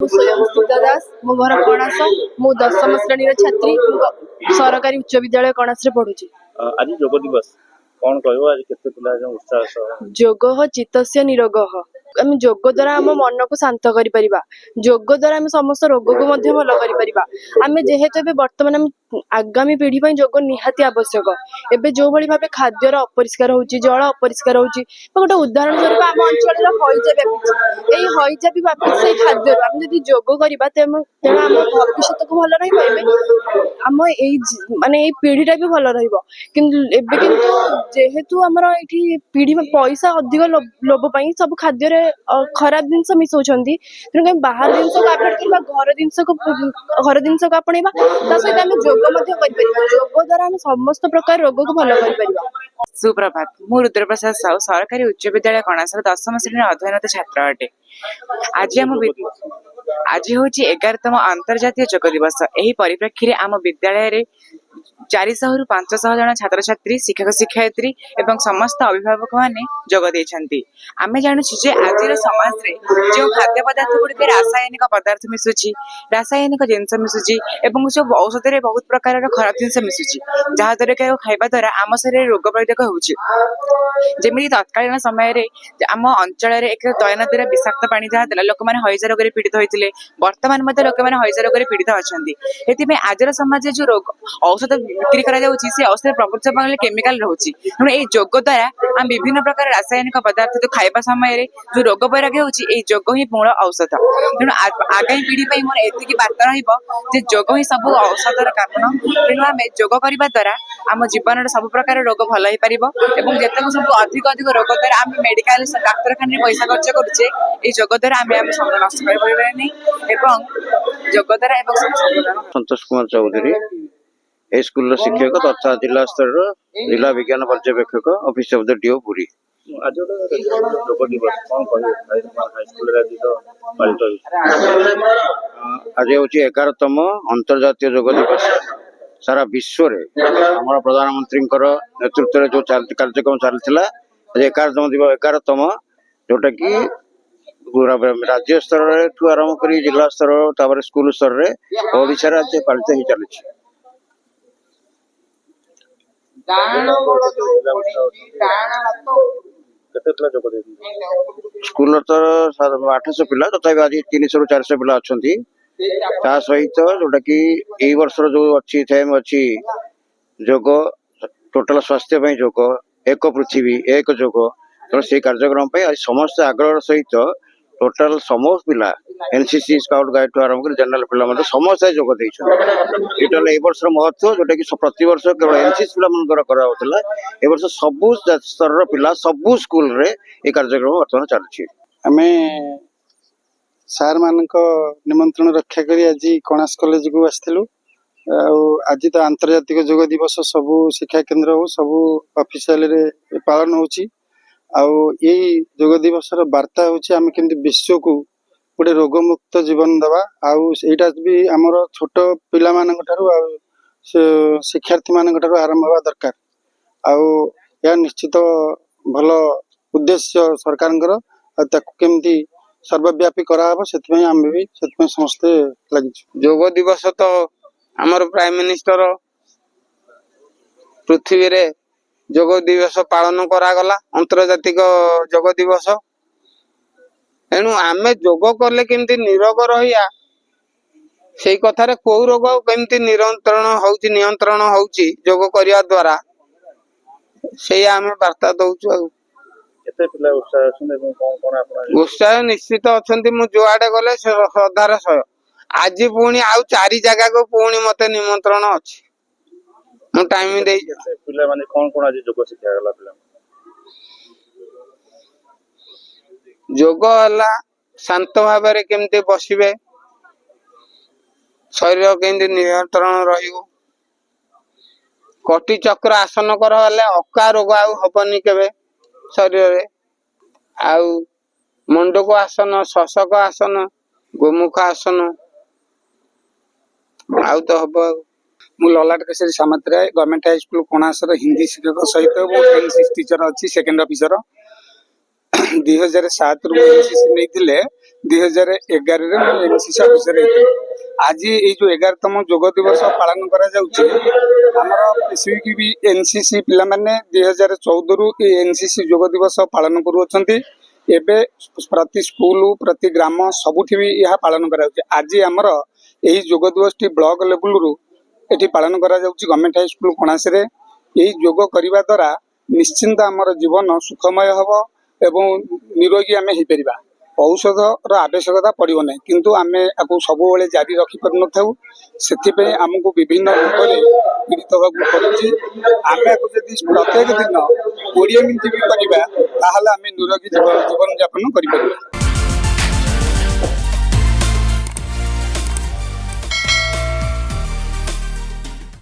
स्वयं सीता दास मो घर कणास मु 10म श्रेणी छात्री सरकारी उच्च विद्यालय कणास रे पढुची। आज योग दिवस कौन कहबो आज केते पिला जो उत्साह सह जोगः चित्तस्य निरोगः आम जोग द्वारा आम मन को शांत करि परिबा। जोग द्वारा आम समस्त रोग को मध्य भल करि परिबा। आमे जेहेतु एबे वर्तमान आम आगामी पीढ़ी पई जोग निहाती आवश्यक। एबे जो भली भाबे खाद्यर अपरिष्कार होउची जल अपरिष्कार होउची गोटे उदाहरण स्वरूप आम अंचल रे हइजा व्यापिची एई हइजा भी व्यापिची से खाद्य आम जदि जोग करिबा तेम तेना आम भविष्यत को भल रही पाइबे आम एई माने एई पीढ़ीटा भी भल रहिबो। किंतु एबे किंतु जेहेतु हमर एठी पीढ़ी पैसा अधिक लोभ पई सब खाद्य रे खराब जिनस मिसौछंती तेणु बाहर जिनस को अवॉइड करबा घर जिनस को आपणेबा ता सहित आम जोग मध्य करि परिबा। जोग द्वारा आम समस्त प्रकार रोग को भल करि परिबा। सुप्रभात मु रुद्रप्रसाद साहू सरकारी उच्च विद्यालय कणासर 10म श्रेणी अध्ययनरत छात्र अटे। आज हूँ 11तम अंतर्जातीय योग दिवस। यही परिप्रेक्षी आम विद्यालय 400 रु 500 जन छात्र छात्री शिक्षक शिक्षयित्री एवं समस्त अभिभावक माने जोग देछंती। आमे जानुछि जे आजिर समाज रे जो खाद्य पदार्थ गुडी रासायनिक पदार्थ मिसुछि रासायनिक जिनस मिसुछि एवं सब औषध रे बहुत प्रकार खराब जिनस मिसुछि जहा द्वारा के खाइबा द्वारा आम शरीर रोग प्रतिरोधक होउछि। जेमिति तत्कालीन समय रे आम अंचल रे एक दयनतिर विषाक्त पानी जहा देला लोक माने हइजा रोग रे पीड़ित होइतिले। वर्तमान मध्ये लोक माने हइजा रोग रे पीड़ित अछंती। एतिमे आजिर समाज जो रोग औषध बिक्री करा जाउछि से औषध प्रकृति भागले केमिकल रहउछि। तेणु ए जोग द्वारा हम विभिन्न प्रकार रासायनिक पदार्थ तो खाइबा समय रे जो रोग वैराग होउछि ए जोग ही मूल औषध। तेणु आगामी पीढ़ी पई मोर एतिकी बार्ता रहिबो जे जोग ही सब औषधर कारण। तेणु आमे जोग करिबा द्वारा आम जीवन सब प्रकार रोग भल हो पारिबो एवं जेतक सब अधिक अधिक रोग द्वारा आम मेडिकल डाक्तरखाना रे पैसा खर्च करूचे ए जोग द्वारा आमे आम सब नष्ट कर परिबानी एवं जोग द्वारा एवं संतोष कुमार चौधरी ए स्कूल शिक्षक तथा जिला स्तर जिला विज्ञान पर्यवेक्षक office of the DO Puri. आज योग दिवस कौन कहबो हाई स्कूल रे आज तो पालित आज हूँ 11तम अंतर्जातीय योग दिवस। सारा विश्व रे हमारा प्रधानमंत्री नेतृत्व जो कार्यक्रम चलता 11तम जोटा कि राज्य स्तर आरंभ कर जिला स्तर स्कूल स्तर ओडिशा राज्य पालित ही चलती। स्कूल तो 800 पिला तथा आज 300 रु 400 पिला अच्छा सहित जोटा कि यही वर्ष जो अच्छी थेम अच्छी जोग टोटाल स्वास्थ्य जोग एक पृथ्वी एक जोग तो से कार्यक्रम आज समस्त आग्रह सहित टोटाल समस्त पिला एनसीसी स्काउट गाइड टू आरंभ कर जनरल पिला समस्त जोग देटल ए वर्ष महत्व जोटा कि प्रति वर्ष केवल एनसीसी पिला द्वारा कराला ए वर्ष सबु स्तर पिला सबु स्कूल रे ए कार्यक्रम बर्तमान चलछि। आमे सार मान निमंत्रण रक्षा करी आज कणास कॉलेज को आसलु। आज तो आंतर्जातिक योग दिवस सबु शिक्षा केन्द्र हो सबु ऑफिशियल रे पालन होची। यही योग दिवस वार्ता होची आमे केमती विश्व को गोटे रोग मुक्त जीवन दबा आउटा भी आमर छोट पिला मानक ठारू शिक्षार्थी मानक ठारू आरंभ हवा दरकार। या निश्चित भल उद्देश्य सरकार केमती सर्वव्यापी कराहब से आम भी समस्ते लगी। योग दिवस तो आमर प्राइम मिनिस्टर पृथ्वी रे योग दिवस पालन करागला अंतर्जातिक योग दिवस। एणु आमे योग कले केमती निरोग रहिया से कथार कौ रोग केमती नियंत्रण होउची योग करिया द्वारा से आमे वार्ता दउछु। उत्साह निश्चित अच्छा मु जुआडे गले श्रद्धार सह आज पुणी आउ 4 जगह को पुणी मत निमंत्रण अच्छी मु टाइम दे पिला माने कौन आज योग शिक्षा गला पिला योग हला शांत भाव रे केमते बसिबे शरीर केमते नियंत्रण रहियो कटी चक्र आसन करले अका रोग आउ हबनी केबे शरीर रे आउ मुंडको आसन शशक आसन गोमुख आसन आउ तो हब। मु Lalat Kesari Samantaray government high school Konasar Hindi शिक्षक सहित ट्रेनिंग टीचर अच्छी सेकेंड ऑफिसर। 2007 ରୁ ଏନସିସି ନେଇଥିଲେ 2011 ରେ ମୁଁ ଏନସିସି ଅଫିସର ହେଇଥିଲି। ଆଜି ଏଇ ଯୋଉ 11ତମ ଯୋଗ ଦିବସ ପାଳନ କରାଯାଉଛି ଆମର ସ୍ପେସିଫିକ ବି ଏନସିସି ପିଲାମାନେ 2014 ରୁ ଏ ଏନସିସି ଯୋଗ ଦିବସ ପାଳନ କରୁଅଛନ୍ତି। ଏବେ ପ୍ରତି ସ୍କୁଲ ପ୍ରତି ଗ୍ରାମ ସବୁଠି ବି ଏହା ପାଳନ କରାଯାଉଛି। ଆଜି ଆମର ଏହି ଯୋଗ ଦିବସଟି ବ୍ଲକ ଲେବୁଲରୁ ଏଠି ପାଳନ କରାଯାଉଛି ଗଭର୍ଣ୍ଣମେଣ୍ଟ ହାଇସ୍କୁଲ କଣାସରେ। ଏହି ଯୋଗ କରିବା ଦ୍ୱାରା ନିଶ୍ଚିନ୍ତ ଆମର ଜୀବନ ସୁଖମୟ ହେବ ଏବଂ ନିରୋଗୀ ଆମେ ହେଇପାରିବା। ଔଷଧର ଆବଶ୍ୟକତା ପଡ଼ିବ ନାହିଁ, କିନ୍ତୁ ଆମେ ଆକୁ ସବୁବେଳେ ଜାରି ରଖିପାରିନଥାଉ। ସେଥିପାଇଁ ଆମକୁ ବିଭିନ୍ନ ରୋଗରେ ପୀଡ଼ିତ ହେବାକୁ ପଡୁଛି। ଆମେ ଆକୁ ଯଦି ପ୍ରତ୍ୟେକ ଦିନ 20 ମିନିଟ୍ ବି କରିବା ତାହେଲେ ଆମେ ନିରୋଗୀ ଜୀବନ ଯାପନ କରିପାରିବା।